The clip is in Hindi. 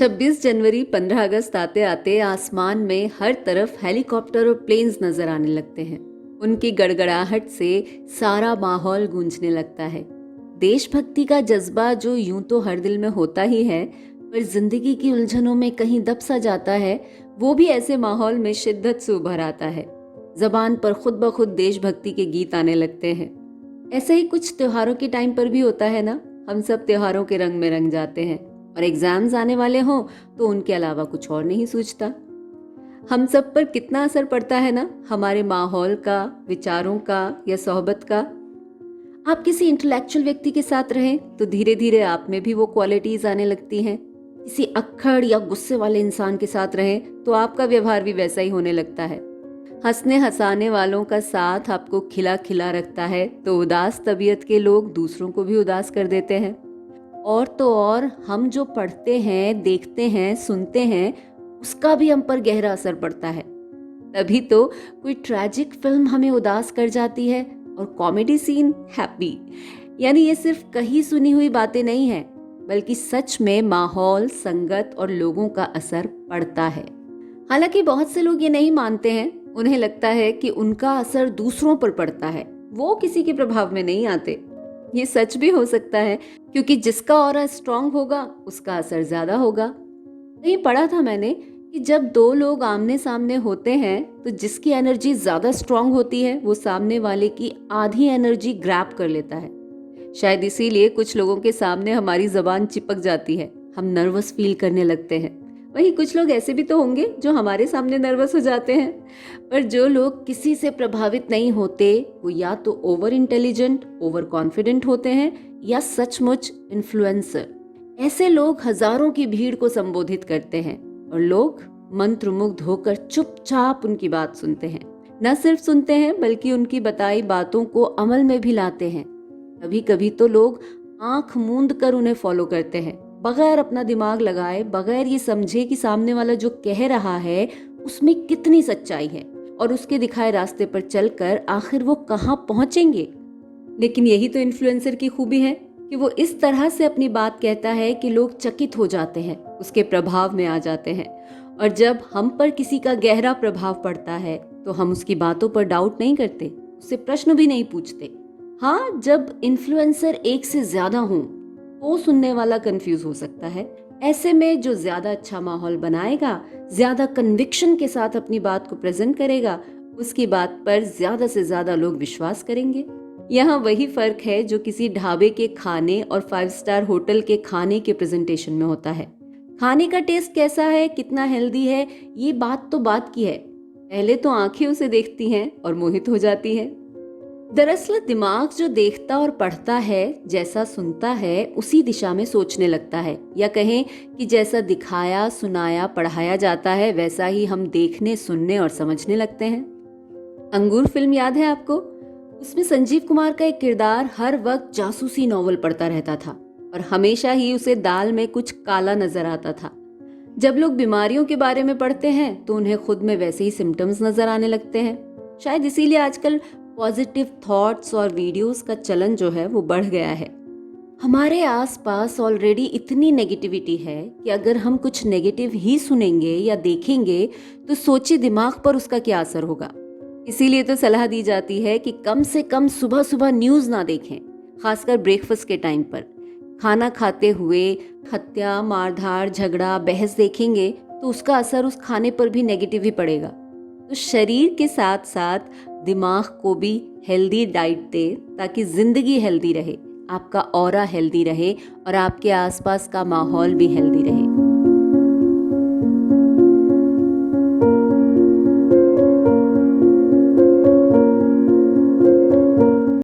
26 जनवरी 15 अगस्त आते आते आसमान में हर तरफ हेलीकॉप्टर और प्लेन्स नजर आने लगते हैं। उनकी गड़गड़ाहट से सारा माहौल गूंजने लगता है। देशभक्ति का जज्बा जो यूं तो हर दिल में होता ही है, पर जिंदगी की उलझनों में कहीं दब सा जाता है, वो भी ऐसे माहौल में शिद्दत से उभर आता है। जबान पर खुद ब खुद देशभक्ति के गीत आने लगते हैं। ऐसे ही कुछ त्योहारों के टाइम पर भी होता है ना। हम सब त्योहारों के रंग में रंग जाते हैं और एग्जाम्स आने वाले हों तो उनके अलावा कुछ और नहीं सूझता। हम सब पर कितना असर पड़ता है ना, हमारे माहौल का, विचारों का या सोहबत का। आप किसी इंटेलेक्चुअल व्यक्ति के साथ रहें तो धीरे धीरे आप में भी वो क्वालिटीज आने लगती हैं। किसी अक्खड़ या गुस्से वाले इंसान के साथ रहें तो आपका व्यवहार भी वैसा ही होने लगता है। हंसने हंसाने वालों का साथ आपको खिला खिला रखता है तो उदास तबीयत के लोग दूसरों को भी उदास कर देते हैं। और तो और हम जो पढ़ते हैं, देखते हैं, सुनते हैं, उसका भी हम पर गहरा असर पड़ता है। तभी तो कोई ट्रैजिक फिल्म हमें उदास कर जाती है और कॉमेडी सीन हैप्पी। यानी ये सिर्फ कही सुनी हुई बातें नहीं है, बल्कि सच में माहौल, संगत और लोगों का असर पड़ता है। हालांकि बहुत से लोग ये नहीं मानते हैं। उन्हें लगता है कि उनका असर दूसरों पर पड़ता है, वो किसी के प्रभाव में नहीं आते। ये सच भी हो सकता है, क्योंकि जिसका ऑरा स्ट्रांग होगा उसका असर ज्यादा होगा। कहीं पढ़ा था मैंने कि जब दो लोग आमने सामने होते हैं तो जिसकी एनर्जी ज्यादा स्ट्रांग होती है वो सामने वाले की आधी एनर्जी ग्रैब कर लेता है। शायद इसीलिए कुछ लोगों के सामने हमारी जबान चिपक जाती है, हम नर्वस फील करने लगते हैं। वहीं कुछ लोग ऐसे भी तो होंगे जो हमारे सामने नर्वस हो जाते हैं। पर जो लोग किसी से प्रभावित नहीं होते वो या तो ओवर इंटेलिजेंट, ओवर कॉन्फिडेंट होते हैं या सचमुच इन्फ्लुएंसर। ऐसे लोग हजारों की भीड़ को संबोधित करते हैं और लोग मंत्रमुग्ध होकर चुपचाप उनकी बात सुनते हैं। न सिर्फ सुनते हैं बल्कि उनकी बताई बातों को अमल में भी लाते हैं। कभी कभी तो लोग आंख मूंद कर उन्हें फॉलो करते हैं, बगैर अपना दिमाग लगाए, बगैर ये समझे कि सामने वाला जो कह रहा है उसमें कितनी सच्चाई है और उसके दिखाए रास्ते पर चलकर आखिर वो कहाँ पहुंचेंगे। लेकिन यही तो इन्फ्लुएंसर की खूबी है कि वो इस तरह से अपनी बात कहता है कि लोग चकित हो जाते हैं, उसके प्रभाव में आ जाते हैं। और जब हम पर किसी का गहरा प्रभाव पड़ता है तो हम उसकी बातों पर डाउट नहीं करते, उससे प्रश्न भी नहीं पूछते। हाँ, जब इन्फ्लुएंसर एक से ज्यादा हों तो सुनने वाला कंफ्यूज हो सकता है। ऐसे में जो ज्यादा अच्छा माहौल बनाएगा, ज्यादा कन्विक्शन के साथ अपनी बात को प्रेजेंट करेगा, उसकी बात पर ज्यादा से ज्यादा लोग विश्वास करेंगे। यहाँ वही फर्क है जो किसी ढाबे के खाने और 5 स्टार होटल के खाने के प्रेजेंटेशन में होता है। खाने का टेस्ट कैसा है, कितना हेल्दी है, ये बात तो बात की है, पहले तो आंखें उसे देखती हैं और मोहित हो जाती है। दरअसल दिमाग जो देखता और पढ़ता है, जैसा सुनता है उसी दिशा में सोचने लगता है, या कहें कि जैसा दिखाया, सुनाया, पढ़ाया जाता है वैसा ही हम देखने, सुनने और समझने लगते हैं। अंगूर फिल्म याद है आपको? उसमें संजीव कुमार का एक किरदार हर वक्त जासूसी नॉवल पढ़ता रहता था और हमेशा ही उसे दाल में कुछ काला नजर आता था। जब लोग बीमारियों के बारे में पढ़ते हैं तो उन्हें खुद में वैसे ही सिम्टम्स नजर आने लगते हैं। शायद इसीलिए आजकल पॉजिटिव थॉट्स और वीडियोस का चलन जो है वो बढ़ गया है। हमारे आसपास ऑलरेडी इतनी नेगेटिविटी है कि अगर हम कुछ नेगेटिव ही सुनेंगे या देखेंगे तो सोचिए दिमाग पर उसका क्या असर होगा। इसीलिए तो सलाह दी जाती है कि कम से कम सुबह सुबह न्यूज़ ना देखें, खासकर ब्रेकफास्ट के टाइम पर। खाना खाते हुए हत्या, मारधाड़, झगड़ा, बहस देखेंगे तो उसका असर उस खाने पर भी नेगेटिव ही पड़ेगा। तो शरीर के साथ साथ दिमाग को भी हेल्दी डाइट दे ताकि जिंदगी हेल्दी रहे, आपका ऑरा हेल्दी रहे और आपके आसपास का माहौल भी हेल्दी रहे।